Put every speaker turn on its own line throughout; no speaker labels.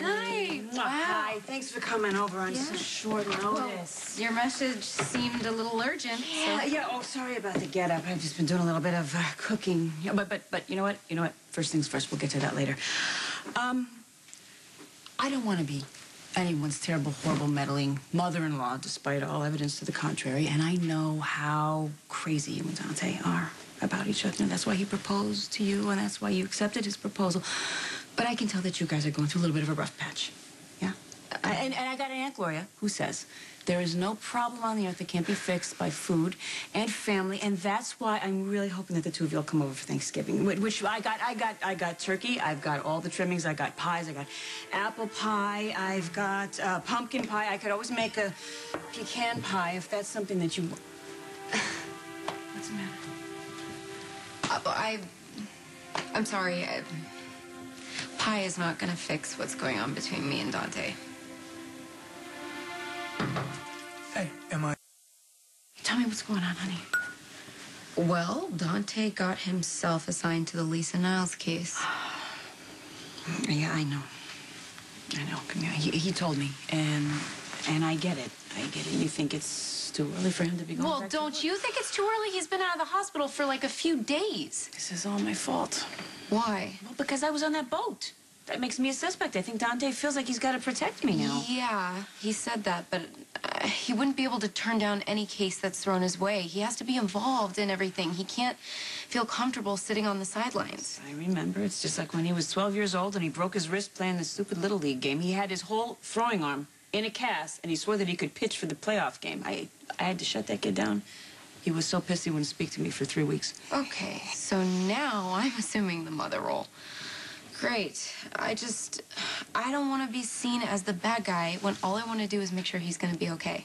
Hi. Wow.
Hi. Thanks for coming over on such short notice.
Well, your message seemed a little urgent.
Yeah. Oh, sorry about the getup. I've just been doing a little bit of cooking. Yeah, but you know what? You know what? First things first. We'll get to that later. I don't want to be anyone's terrible, horrible, meddling mother-in-law, despite all evidence to the contrary. And I know how crazy you and Dante are about each other. And that's why he proposed to you, and that's why you accepted his proposal. But I can tell that you guys are going through a little bit of a rough patch. Yeah? And I got an Aunt Gloria who says there is no problem on the earth that can't be fixed by food and family, and that's why I'm really hoping that the two of you will come over for Thanksgiving. Which I got turkey, I've got all the trimmings, I got pies, I got apple pie, I've got pumpkin pie. I could always make a pecan pie if that's something that you. What's the matter?
I'm sorry. Pie is not going to fix what's going on between me and Dante.
Hey, am I...
Tell me what's going on, honey.
Well, Dante got himself assigned to the Lisa Niles case.
Yeah, I know. Yeah, he told me, and I get it. I get it. You think it's too early for him to be going back to work?
Don't you think it's too early? He's been out of the hospital for like a few days.
This is all my fault.
Why?
Well, because I was on that boat. That makes me a suspect. I think Dante feels like he's got to protect me now.
Yeah, he said that, but he wouldn't be able to turn down any case that's thrown his way. He has to be involved in everything. He can't feel comfortable sitting on the sidelines.
I remember. It's just like when he was 12 years old and he broke his wrist playing the stupid Little League game. He had his whole throwing arm in a cast, and he swore that he could pitch for the playoff game. I had to shut that kid down. He was so pissed he wouldn't speak to me for 3 weeks.
Okay, so now I'm assuming the mother role. Great. I don't want to be seen as the bad guy when all I want to do is make sure he's going to be okay.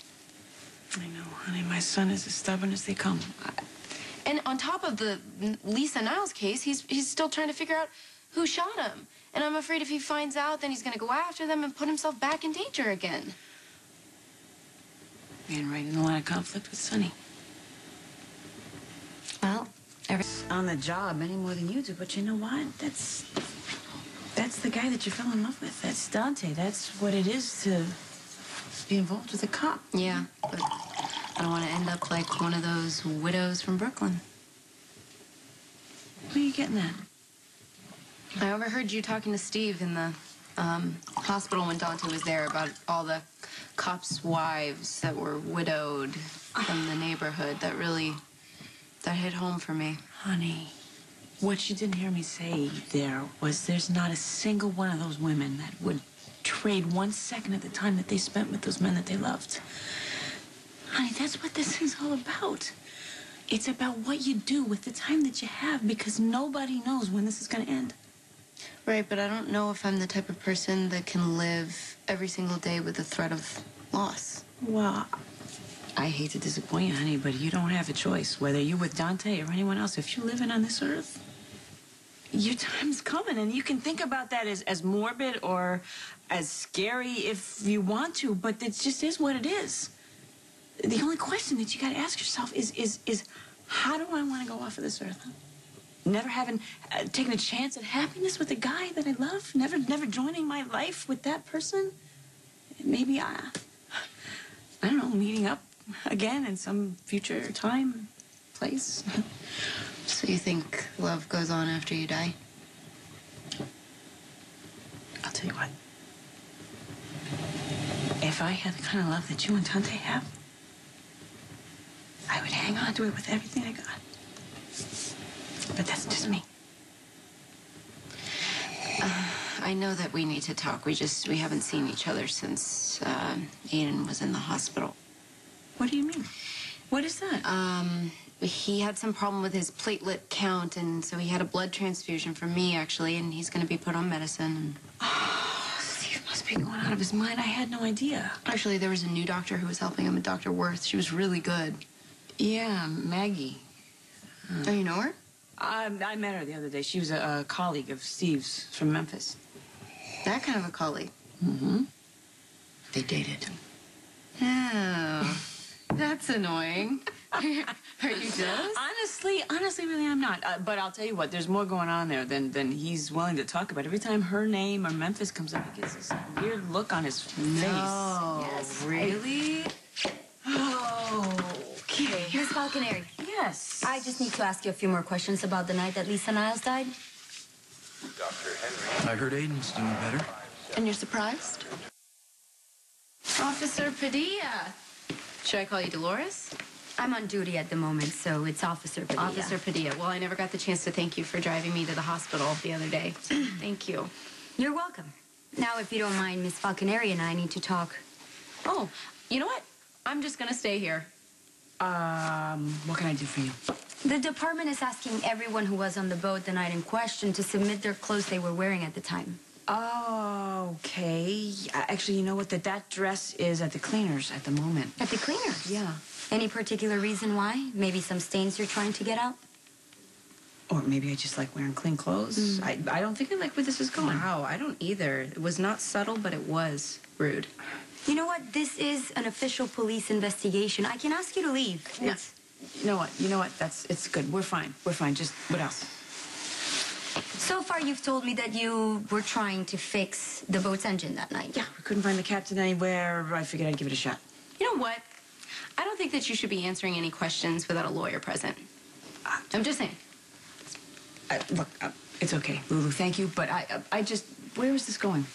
I know, honey. My son is as stubborn as they come.
And on top of the Lisa Niles case, he's still trying to figure out who shot him. And I'm afraid if he finds out, then he's going to go after them and put himself back in danger again.
Man, right in the line of conflict with Sonny.
Well,
on the job any more than you do, but you know what? That's the guy that you fell in love with. That's Dante. That's what it is to be involved with a cop.
Yeah, but I don't want to end up like one of those widows from Brooklyn.
Where are you getting that?
I overheard you talking to Steve in the hospital when Dante was there about all the cops' wives that were widowed from the neighborhood. That hit home for me.
Honey, what you didn't hear me say there was there's not a single one of those women that would trade 1 second of the time that they spent with those men that they loved. Honey, that's what this is all about. It's about what you do with the time that you have, because nobody knows when this is going to end.
Right, but I don't know if I'm the type of person that can live every single day with the threat of loss.
Well, I hate to disappoint you, honey, but you don't have a choice. Whether you're with Dante or anyone else, if you're living on this earth, your time's coming. And you can think about that as morbid or as scary if you want to, but it just is what it is. The only question that you got to ask yourself is how do I want to go off of this earth? Never having taken a chance at happiness with a guy that I love? Never joining my life with that person? Maybe I don't know, meeting up again in some future time, place.
So you think love goes on after you die?
I'll tell you what. If I had the kind of love that you and Dante have, I would hang on to it with everything I got. But that's just me.
I know that we need to talk. We haven't seen each other since Aiden was in the hospital.
What do you mean? What is that?
He had some problem with his platelet count, and so he had a blood transfusion from me, actually, and he's going to be put on medicine.
Oh, Steve must be going out of his mind. I had no idea.
Actually, there was a new doctor who was helping him, Dr. Worth. She was really good.
Yeah, Maggie.
Oh, you know her?
I met her the other day. She was a colleague of Steve's from Memphis.
That kind of a colleague?
Mm-hmm. They dated.
Oh, that's annoying. Are you jealous?
Honestly, really, I'm not. But I'll tell you what, there's more going on there than he's willing to talk about. Every time her name or Memphis comes up, he gets this weird look on his face.
Yes. Really?
Okay.
Miss Falconeri.
Yes.
I just need to ask you a few more questions about the night that Lisa Niles died.
I heard Aiden's doing better.
And you're surprised? Officer Padilla. Should I call you Dolores?
I'm on duty at the moment, so it's Officer Padilla.
Officer Padilla. Well, I never got the chance to thank you for driving me to the hospital the other day. So thank you.
You're welcome. Now, if you don't mind, Miss Falconeri and I need to talk.
Oh, you know what? I'm just gonna stay here.
What can I do for you?
The department is asking everyone who was on the boat the night in question to submit their clothes they were wearing at the time.
Okay. Actually, you know what? That dress is at the cleaners at the moment.
At the cleaners?
Yeah.
Any particular reason why? Maybe some stains you're trying to get out?
Or maybe I just like wearing clean clothes. I don't think I like where this is going.
Wow, I don't either. It was not subtle, but it was rude.
You know what? This is an official police investigation. I can ask you to leave.
Yeah. You know what? It's good. We're fine. Just what else?
So far, you've told me that you were trying to fix the boat's engine that night.
Yeah, we couldn't find the captain anywhere. I figured I'd give it a shot.
You know what? I don't think that you should be answering any questions without a lawyer present. I'm just saying.
Look, it's okay, Lulu. Thank you, but I just, where is this going?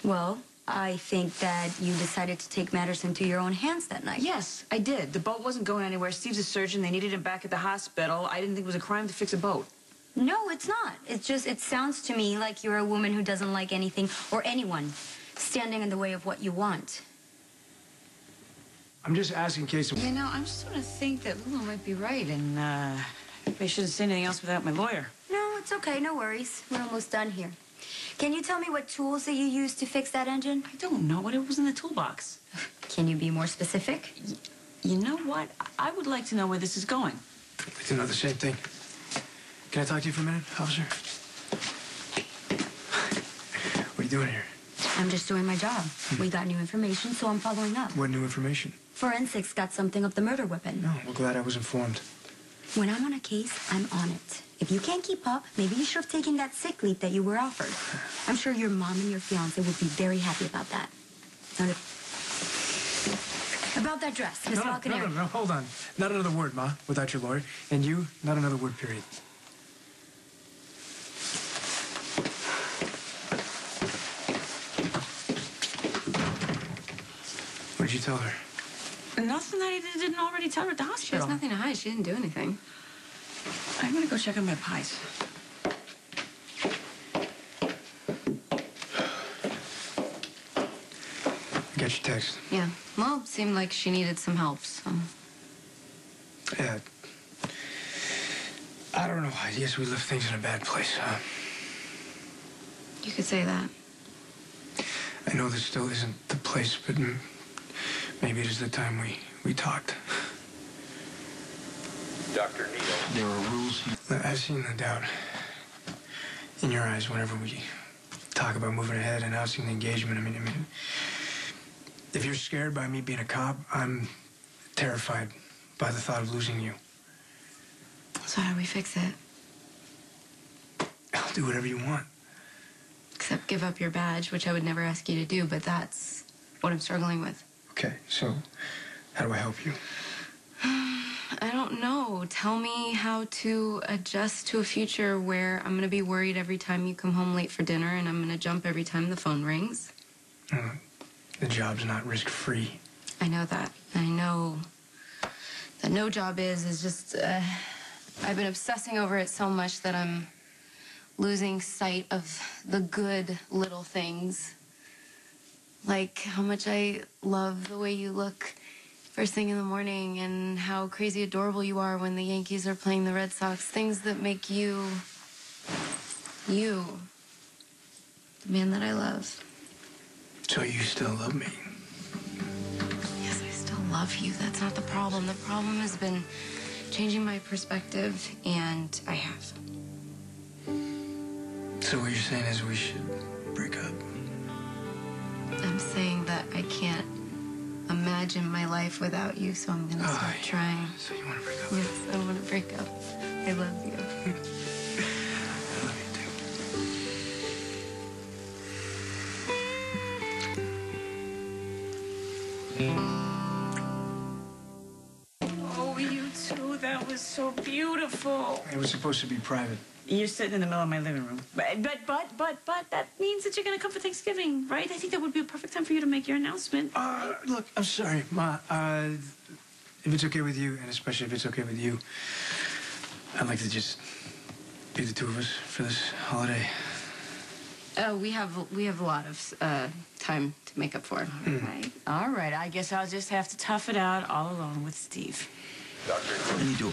Well, I think that you decided to take matters into your own hands that night.
Yes, I did. The boat wasn't going anywhere. Steve's a surgeon. They needed him back at the hospital. I didn't think it was a crime to fix a boat.
No, it's not. It's just, it sounds to me like you're a woman who doesn't like anything or anyone standing in the way of what you want.
I'm just asking in case...
You know, I'm starting to think that Lulu might be right, and I shouldn't say anything else without my lawyer.
No, it's okay. No worries. We're almost done here. Can you tell me what tools that you used to fix that engine?
I don't know what it was in the toolbox.
Can you be more specific?
You know what? I would like to know where this is going.
We do know the same thing. Can I talk to you for a minute, officer? What are you doing here?
I'm just doing my job. We got new information, so I'm following up.
What new information?
Forensics got something of the murder weapon.
No, we're glad I was informed.
When I'm on a case, I'm on it. If you can't keep up, maybe you should have taken that sick leave that you were offered. I'm sure your mom and your fiancé would be very happy about that. About that dress, Miss Falconeri.
No, hold on. Not another word, Ma, without your lawyer. And you, not another word, period. What did you tell her?
Nothing that he didn't already tell her at the
She
hospital.
has nothing to hide. She didn't do anything.
I'm gonna go check on my pies.
I got your text.
Yeah. Well, it seemed like she needed some help, so...
Yeah. I don't know. I guess we left things in a bad place, huh?
You could say that.
I know this still isn't the place, but maybe it is the time we talked.
Dr. Neal.
There are rules. I've seen the doubt in your eyes whenever we talk about moving ahead, and I've seen the engagement. I mean, if you're scared by me being a cop, I'm terrified by the thought of losing you.
So how do we fix it?
I'll do whatever you want.
Except give up your badge, which I would never ask you to do, but that's what I'm struggling with.
Okay, so how do I help you?
I don't know. Tell me how to adjust to a future where I'm going to be worried every time you come home late for dinner, and I'm going to jump every time the phone rings.
The job's not risk-free.
I know that. I know that no job is just... I've been obsessing over it so much that I'm losing sight of the good little things. Like how much I love the way you look first thing in the morning and how crazy adorable you are when the Yankees are playing the Red Sox. Things that make you, the man that I love.
So you still love me?
Yes, I still love you. That's not the problem. The problem has been changing my perspective, and I have.
So what you're saying is we should break up?
I'm saying that I can't imagine imagine my life without you, so I'm gonna start trying.
So you want to break up?
Yes, I want to break up. I love you.
I love you too.
Oh, you too. That was so beautiful.
It was supposed to be private.
You're sitting in the middle of my living room. But that means that you're going to come for Thanksgiving, right? I think that would be a perfect time for you to make your announcement.
Look, I'm sorry, Ma. If it's okay with you, and especially if it's okay with you, I'd like to just be the two of us for this holiday.
We have a lot of time to make up for.
All right. I guess I'll just have to tough it out all alone with Steve.
Doctor, I need to